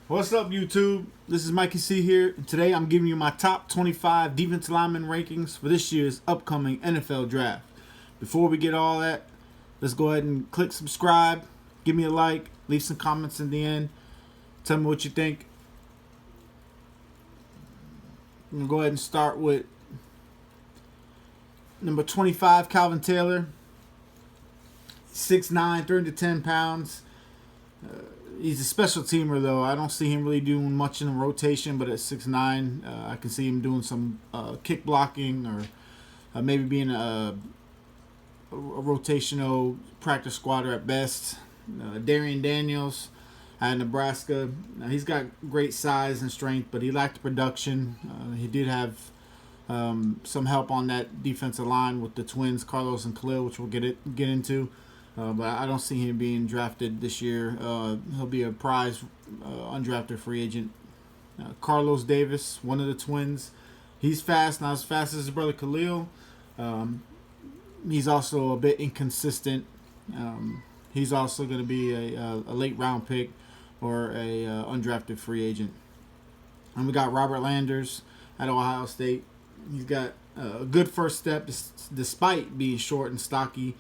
What's up, YouTube? This is Mikey C here, and today I'm giving you my top 25 defensive lineman rankings for this year's upcoming NFL Draft. Before we get all that, let's go ahead and click subscribe, give me a like, leave some comments in the end, tell me what you think. I'm going to go ahead and start with number 25, Calvin Taylor. 6'9", 310 pounds. He's a special teamer, though. I don't see him really doing much in the rotation, but at 6'9", I can see him doing some kick blocking or maybe being a rotational practice squatter at best. Darian Daniels at Nebraska. He's got great size and strength, but he lacked the production. He did have some help on that defensive line with the twins, Carlos and Khalil, which we'll get into. But I don't see him being drafted this year. He'll be a prize undrafted free agent. Carlos Davis, one of the twins. He's fast, not as fast as his brother Khalil. He's also a bit inconsistent. He's also going to be a late round pick or a undrafted free agent. And we got Robert Landers at Ohio State. He's got a good first step despite being short and stocky.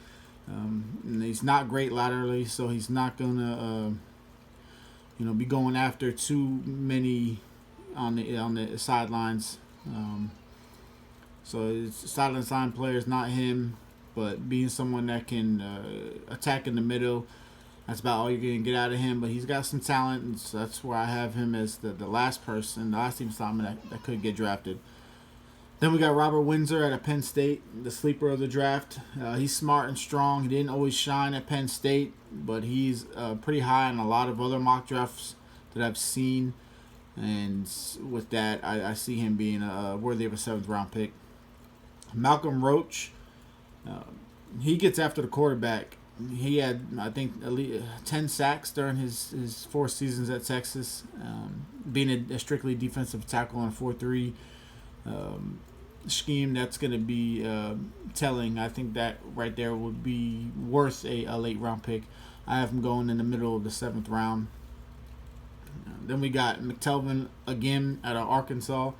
And he's not great laterally, so he's not gonna, be going after too many on the sidelines. So his sideline player is not him, but being someone that can attack in the middle, that's about all you're gonna get out of him. But he's got some talent, and so that's where I have him as the last team lineman that could get drafted. Then we got Robert Windsor at Penn State, the sleeper of the draft. He's smart and strong. He didn't always shine at Penn State, but he's pretty high on a lot of other mock drafts that I've seen. And with that, I see him being worthy of a 7th round pick. Malcolm Roach, he gets after the quarterback. He had, I think, at least 10 sacks during his 4 seasons at Texas, being a strictly defensive tackle on a 4-3 scheme. That's going to be telling. I think that right there would be worth a late round pick. I have him going in the middle of the 7th round. Then we got McTelvin again out of Arkansas.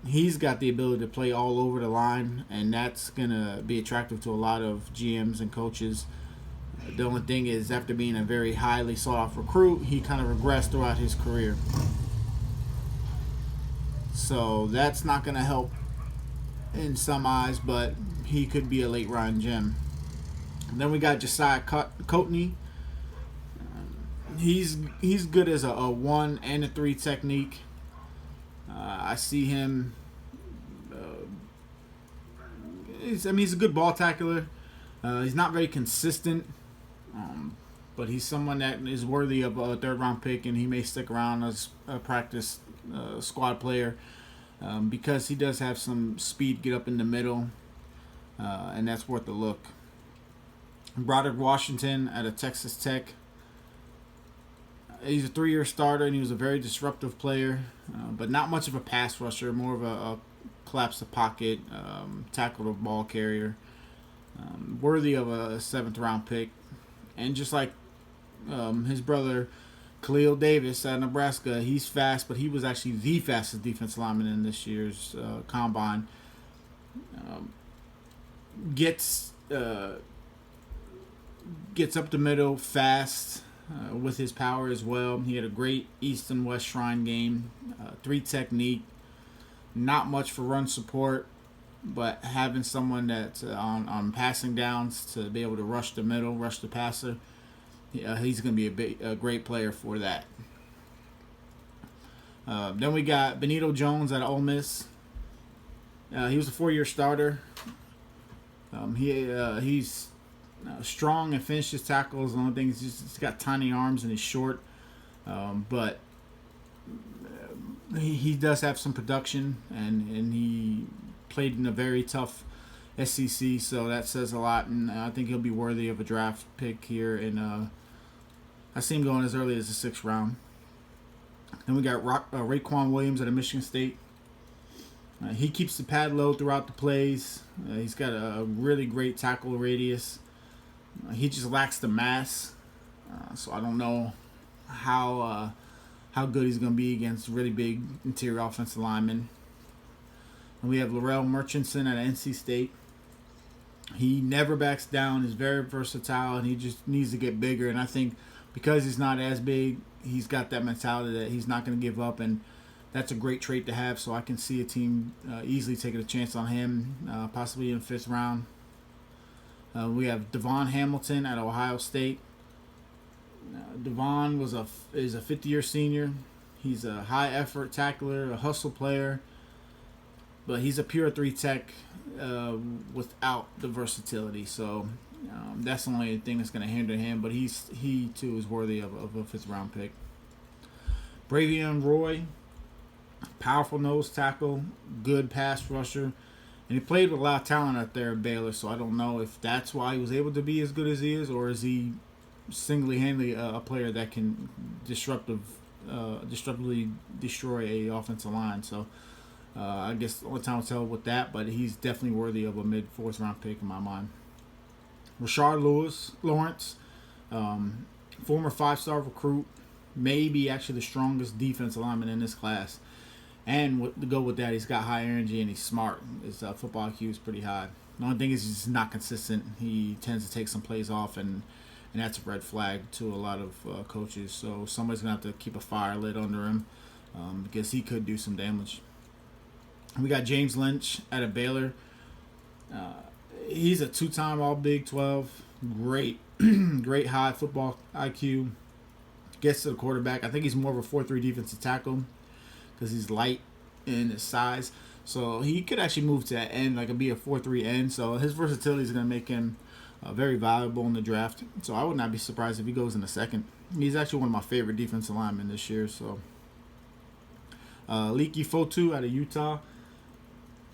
He's got the ability to play all over the line, and that's going to be attractive to a lot of GMs and coaches. The only thing is, after being a very highly sought-off recruit, he kind of regressed throughout his career. So that's not going to help in some eyes, but he could be a late round gem. And then we got Josiah Coatney. He's good as a 1 and a 3 technique. I see him. He's a good ball tackler. He's not very consistent, but he's someone that is worthy of a 3rd round pick, and he may stick around as a practice squad player because he does have some speed, get up in the middle, and that's worth a look. Broderick Washington out of Texas Tech. He's a 3-year starter, and he was a very disruptive player, but not much of a pass rusher, more of a collapse the pocket, tackle the ball carrier. Worthy of a 7th round pick. And just like his brother Khalil Davis out of Nebraska, he's fast, but he was actually the fastest defensive lineman in this year's combine. Gets up the middle fast with his power as well. He had a great East and West Shrine game, 3 technique, not much for run support, but having someone that's on passing downs to be able to rush the middle, rush the passer, he's going to be a great player for that. Then we got Benito Jones out of Ole Miss. He was a 4-year starter. He's strong and finishes tackles. The only thing is he's got tiny arms and he's short, but he does have some production, and he played in a very tough SEC, so that says a lot, and I think he'll be worthy of a draft pick here. And I see him going as early as the 6th round. Then we got Raekwon Williams out of Michigan State. He keeps the pad low throughout the plays. He's got a really great tackle radius. He just lacks the mass, so I don't know how how good he's going to be against really big interior offensive linemen. And we have Laurel Murchison at NC State. He never backs down. He's very versatile, and he just needs to get bigger. And I think because he's not as big, he's got that mentality that he's not going to give up, and that's a great trait to have. So I can see a team easily taking a chance on him, possibly in the 5th round. We have Devon Hamilton at Ohio State. Devon is a 50-year senior. He's a high-effort tackler, a hustle player, but he's a pure 3 tech without the versatility. So that's the only thing that's going to hinder him. But he too is worthy of a 5th round pick. Bravion Roy, powerful nose tackle, good pass rusher, and he played with a lot of talent out there at Baylor. So I don't know if that's why he was able to be as good as he is, or is he single-handedly a player that can disruptively destroy a offensive line. So I guess only time will tell with that, but he's definitely worthy of a mid-4th round pick in my mind. Rashard Lawrence, former 5-star recruit, maybe actually the strongest defensive lineman in this class. And to go with that, he's got high energy and he's smart. His football IQ is pretty high. The only thing is he's just not consistent. He tends to take some plays off, and that's a red flag to a lot of coaches. So somebody's going to have to keep a fire lit under him because he could do some damage. We got James Lynch out of Baylor. He's a 2-time All-Big 12. Great high football IQ. Gets to the quarterback. I think he's more of a 4-3 defensive tackle because he's light in his size. So he could actually move to that end, like be a 4-3 end. So his versatility is going to make him very valuable in the draft. So I would not be surprised if he goes in the 2nd. He's actually one of my favorite defensive linemen this year. So Leki Fotu out of Utah.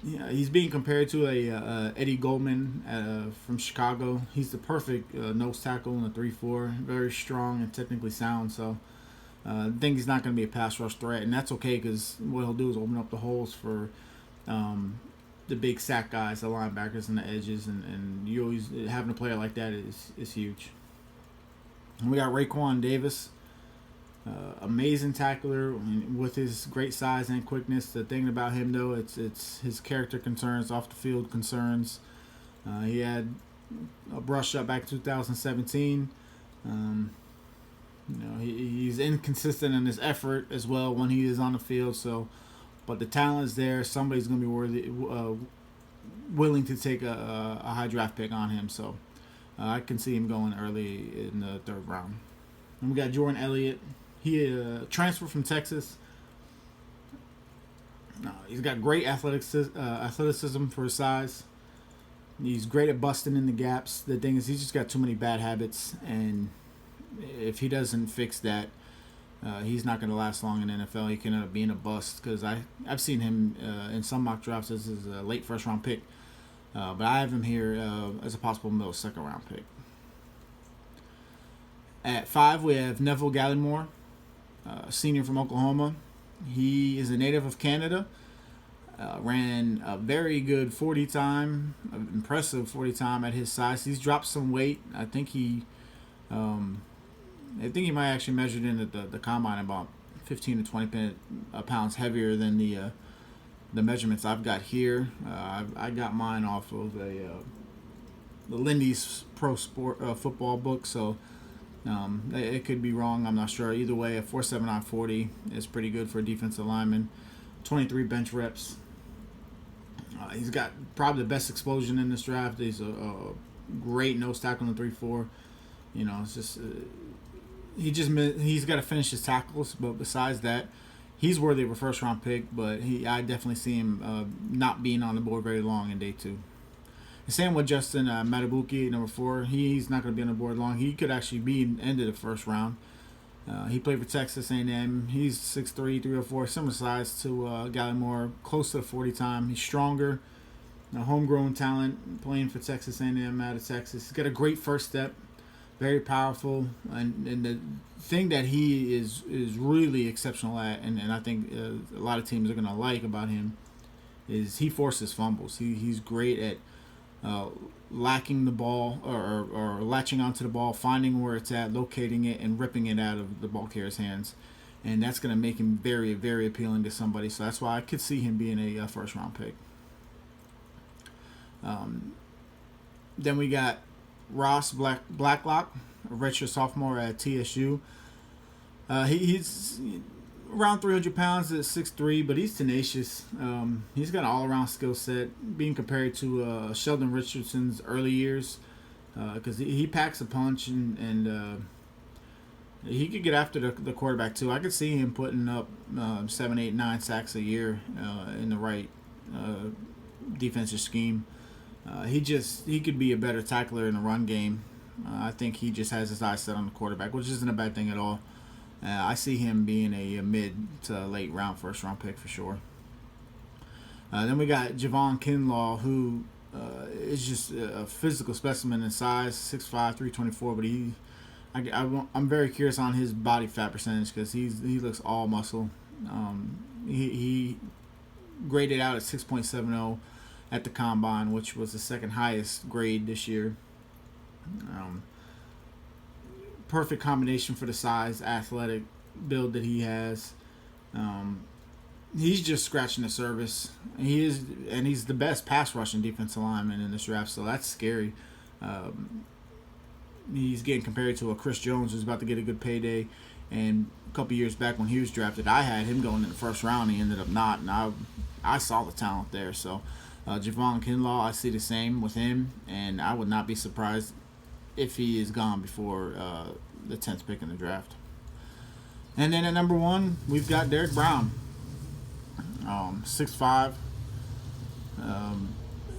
Yeah, he's being compared to a Eddie Goldman from Chicago. He's the perfect nose tackle in the 3-4. Very strong and technically sound. So I think he's not going to be a pass rush threat, and that's okay because what he'll do is open up the holes for the big sack guys, the linebackers, and the edges, and you always having a player like that is huge. And we got Raekwon Davis, amazing tackler with his great size and quickness. The thing about him though, it's his character concerns, off the field concerns. He had a brush up back in 2017. He's inconsistent in his effort as well when he is on the field. So, but the talent is there. Somebody's going to be willing to take a high draft pick on him. So, I can see him going early in the 3rd round. And we got Jordan Elliott. He transferred from Texas. He's got great athleticism for his size. He's great at busting in the gaps. The thing is, he's just got too many bad habits, and if he doesn't fix that, he's not going to last long in the NFL. He can end up being a bust because I've seen him in some mock drafts as a late 1st round pick, but I have him here as a possible middle 2nd round pick. At 5, we have Neville Gallimore, senior from Oklahoma. He is a native of Canada. Ran a very good 40 time, impressive 40 time at his size. He's dropped some weight. I think he might actually measured in at the combine about 15 to 20 pounds heavier than the measurements I've got here. I got mine off of the Lindy's Pro Sport football book, so it could be wrong. I'm not sure. Either way, a 4.79 40 is pretty good for a defensive lineman. 23 bench reps. He's got probably the best explosion in this draft. He's a great nose tackle in the 3-4. It's just he's got to finish his tackles, but besides that, he's worthy of a 1st round pick. But I definitely see him not being on the board very long in day 2. The same with Justin Matabuki, number 4. He's not going to be on the board long. He could actually be end of the 1st round. He played for Texas A&M. He's 6'3", 304, similar size to Gallimore, close to the 40 time. He's stronger, homegrown talent, playing for Texas A&M out of Texas. He's got a great first step, very powerful, and the thing that he is really exceptional at, and I think a lot of teams are going to like about him, is he forces fumbles. He's great at lacking the ball or latching onto the ball, finding where it's at, locating it, and ripping it out of the ball carrier's hands. and that's going to make him very, very appealing to somebody. So that's why I could see him being a first round pick. Then we got Ross Blacklock, a redshirt sophomore at TSU. He's around 300 pounds at 6'3", but he's tenacious. He's got an all-around skill set, being compared to Sheldon Richardson's early years, because he packs a punch, and he could get after the quarterback too. I could see him putting up 7, 8, 9 sacks a year in the right defensive scheme. He could be a better tackler in the run game. I think he just has his eyes set on the quarterback, which isn't a bad thing at all. I see him being a mid to late round first round pick for sure. Then we got Javon Kinlaw, who is just a physical specimen in size, 6'5", 324, but I'm very curious on his body fat percentage because he looks all muscle. He graded out at 6.70 at the combine, which was the second highest grade this year. Perfect combination for the size, athletic build that he has. He's just scratching the surface. He's the best pass rushing defensive lineman in this draft, so that's scary. He's getting compared to a Chris Jones who's about to get a good payday. And a couple years back when he was drafted, I had him going in the first round. He ended up not, and I saw the talent there. So Javon Kinlaw, I see the same with him, and I would not be surprised if he is gone before the 10th pick in the draft. And then at number 1, we've got Derek Brown, 6'5".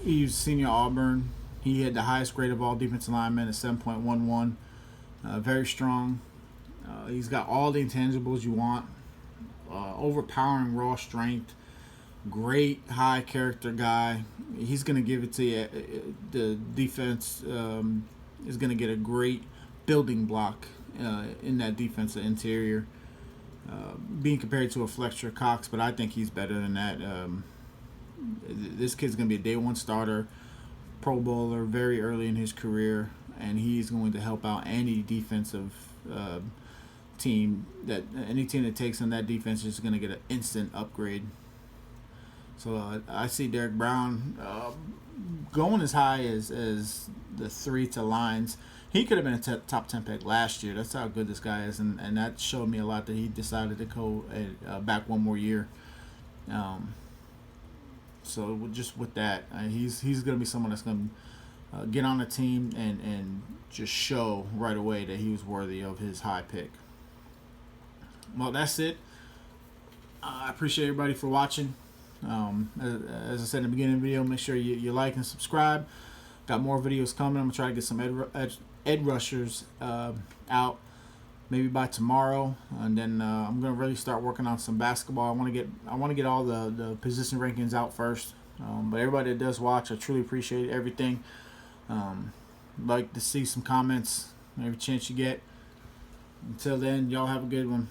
He was senior Auburn. He had the highest grade of all defensive linemen at 7.11. Very strong. He's got all the intangibles you want. Overpowering raw strength. Great high character guy. He's going to give it to you. The defense is going to get a great building block in that defensive interior. Being compared to a Fletcher Cox, but I think he's better than that. This kid's going to be a day one starter, Pro Bowler very early in his career, and he's going to help out any defensive team. Any team that takes on that defense is going to get an instant upgrade. So I see Derek Brown going as high as the 3 to lines. He could have been a top 10 pick last year. That's how good this guy is, and that showed me a lot that he decided to go back one more year. So just with that, he's going to be someone that's going to get on the team and just show right away that he was worthy of his high pick. Well, that's it. I appreciate everybody for watching. As I said in the beginning of the video, make sure you like and subscribe. Got more videos coming. I'm going to try to get some Ed rushers out maybe by tomorrow, and then I'm gonna really start working on some basketball. I want to get all the position rankings out first. But everybody that does watch, I truly appreciate everything. Like to see some comments every chance you get. Until then, y'all have a good one.